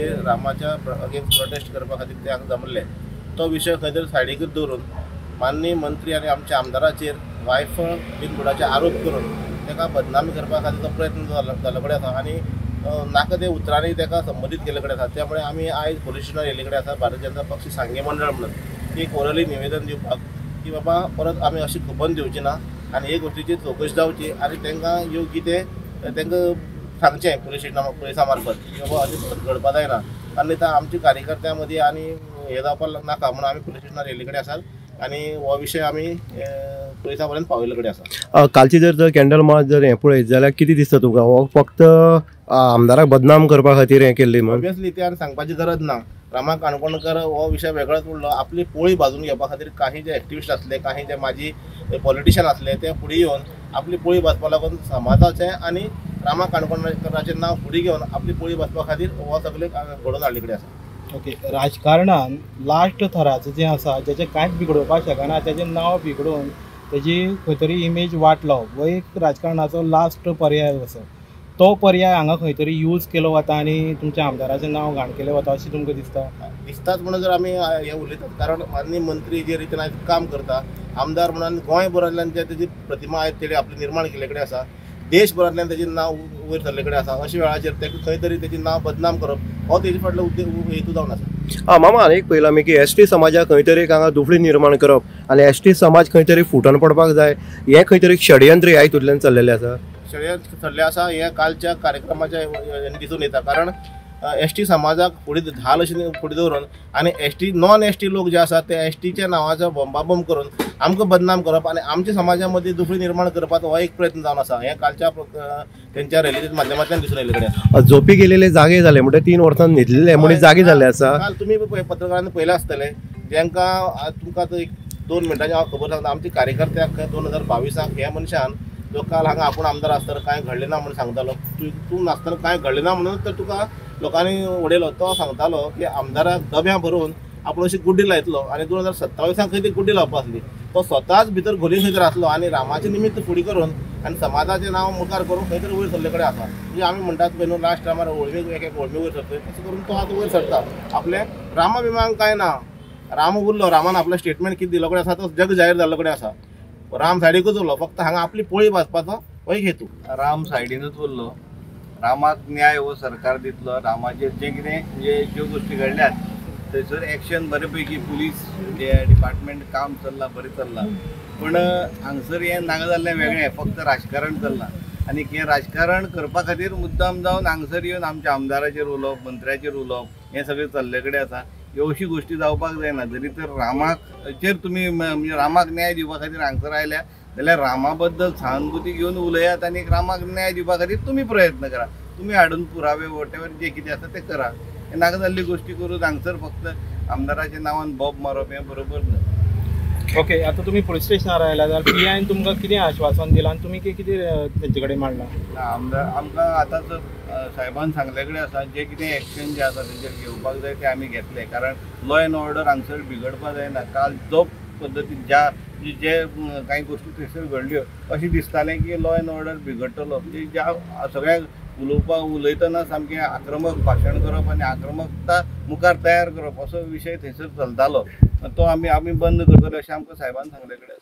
जे रामाच्या against prostate करपा खातीर ते हांगा जमले तो विशय खंय तरी सायडीकूच दवरून माननीय मंत्री आनी आमच्या आमदाराचेर वायफळ बिनबुडाचे आरोप करून ताका बदनामी करपा खातीर तो प्रयत्न जाल्लो कडेन आसा आनी नाका ते उतरांनी ताका संबंदीत केल्ले कडेन आसा. त्यामुळे आमी आयज पुलीस स्टेशनार येयल्ले कडेन आसा भारतीय जनता पक्ष सांगे मंडळ म्हणून एक ओरली निवेदन दिवपाक की बाबा परत आमी अशी खपन दिवची ना आनी हे गोष्टीची चवकशी जावची आनी तांकां योग्य ते तांकां सांगचें पुलिसा मार्फत की बाबा अशें घडपा जायना. आनी आमच्या कार्यकर्त्यां मदीं आनी हे जावपाक नाका म्हणून आमी पुलीस स्टेशनार येयल्ले कडेन आसात आनी हो विशय आमी पुलिसां पर्यंत पावयल्ले कडेन आसा. कालची जर कॅन्डल मार्च जर हें पळयत जाल्यार कितें दिसता तुका हो फक्त आमदाराक बदनाम करपा खातीर हें केल्ली म्हणून? ऑब्वियसली ते आनी सांगपाची गरज ना. रामा काणकोणकर हो विशय वेगळोच उरलो. आपली पोळी भाजून घेवपा खातीर काही जे एक्टिविस्ट आसले काही जे माजी पॉलिटिशियन आसले ते फुडें येवन आपली पोळी भाजपा लागून समाजाचें आनी रामा काणकोणकराचें नांव फुडें घेवन आपली पोळी भाजपा खातीर हो सगळे घडोवन हाडले कडेन आसा. ओके, राजकारणान लास्ट थराचें जें आसा जेचें कांयच बिगडोवपाक शकना तेजें नांव बिगडोवन तेजी खंय तरी इमेज वाट लावप हो एक राजकारणाचो लास्ट पर्याय असो. तो पर्याय हांगा खंय तरी यूज केलो वता आनी तुमच्या आमदाराचें नांव घाण केलें वता अशें तुमकां दिसता? दिसताच म्हणून जर आमी हे उलयतात कारण माननीय मंत्री जे रितीन आयज काम करता आमदार म्हणून गोंयभरांतल्यान जे तेजी प्रतिमा आयज तेणी आपली निर्माण केल्ले कडेन आसा देशभरांतल्यान तेजें नांव वयर सरले कडेन आसा अशा वेळाचेर तेका खंय तरी तेजें नांव बदनाम करप हो तेजे फाटलो हेतू जावन आसा. मामा एक पळयलां आमी की एसटी समाजाक खंय तरी हांगा दुफळी निर्माण करप आनी एसटी समाज खंय तरी फुटोन पडपाक जाय हें खंय तरी षडयंत्र ह्या हितूंतल्यान चल्लेलें आसा. षडयंत्र चल्लें आसा हें कालच्या कार्यक्रमाच्या दिसून येता कारण एसटी समाजाक फुडें धाल अशें फुडें दवरून आनी एसटी नॉन एसटी लोक जे आसात ते एसटीच्या नांवाचो बोंबाबोंब करून आमकां बदनाम करप आनी आमच्या समाजा मदीं दुफळी निर्माण करपाचो हो एक प्रयत्न जावन आसा. हें कालच्या तेंच्या रॅलीच्या माध्यमांतल्यान दिसून येयल्ले कडेन आसा. झोपी गेलेले जागे जाले म्हणजे 3 वर्सां न्हिदलेले म्हणून जागे जाल्ले आसा. काल तुमी पत्रकारांनी पळयलें आसतलें जेंकां तुमकां आतां एक 2 मिनटांची हांव खबर सांगता. आमच्या कार्यकर्त्याक 2022 ह्या मनशान जो काल हांगा आपूण आमदार आसतना कांय घडलें ना म्हणून सांगतालो तूं नासतना कांय घडलें ना म्हणून तर तुका लोकांनी उडयलो. तो सांगतालो की आमदाराक दब्यां भरून आपूण अशी गुड्डी लायतलो आनी 2027 खंय ती गुड्डी लावपा आसली. तो स्वताच भितर घोली खंय तरी आसलो आनी रामाचें निमित्त फुडें करून आनी समाजाचें नांव मुखार करून खंय तरी वयर सरले कडेन आसा. म्हणजे आमी म्हणटात पळय न्हू लास्ट टायमार एक व्हळमी वयर सरतले तशें करून तो आतां वयर सरता. आपले रामा बिमांक कांय ना. राम उरलो रामान आपलो स्टेटमेंट कितें दिलो कडेन आसा तो जग जाहीर जाल्लो कडेन आसा. राम सायडीकूच उरलो फक्त हांगा आपली पोळी भाजपाचो हो एक हेतू. राम सायडीनूच उरलो. रामाक न्याय हो सरकार दितलो. रामाचेर जे कितें ज्यो गोश्टी घडल्यात थंयसर एक्शन बरे पैकी पुलीस जे डिपार्टमेंट काम चल्लां बरें चल्लां पूण हांगसर हें नाका जाल्लें वेगळें फक्त राजकारण चल्लां आनी हें राजकारण करपा खातीर मुद्दाम जावन हांगसर येवन आमच्या आमदाराचेर उलोवप मंत्र्याचेर उलोवप हें सगळें चल्ले कडेन आसा. ह्यो अशी गोश्टी जावपाक जायना. जरी तर रामाचेर तुमी म्हणजे रामाक न्याय दिवपा खातीर हांगसर आयल्या जाल्यार रामा बद्दल सहानुभूती घेवन उलयात आनी रामाक न्याय दिवपा खातीर तुमी प्रयत्न करा. तुमी हाडून पुरावे वॉटेवर जे कितें आसा ते करा. हे नाका जाल्ली गोश्टी करून हांगसर फक्त आमदाराच्या नांवान बॉब मारप हें बरोबर न्हू. ओके, आतां तुमी पुलीस स्टेशनार आयला जाल्यार पीआयन तुमकां कितें आश्वासन दिलां आनी तुमी कितें तेंचे कडेन मांडलां? आमदार आमकां आतांच साहेबान सांगले कडेन आसा जे कितें एक्शन जे आसा तेजेर घेवपाक जाय ते आमी घेतले कारण लॉ एंड ऑर्डर हांगसर बिगडपाक जायना. काल जो पद्दतीन जे कांय गोश्टी थंयसर घडल्यो अशें दिसतालें की लॉ एंड ऑर्डर बिगडटलो. म्हणजे ज्या सगळ्या उलयतना सामकें आक्रमक भाशण करप आनी आक्रमकता मुखार तयार करप असो विशय थंयसर चलतालो. तो आमी बंद करतले अशें आमकां साहेबान सांगले कडेन आसा.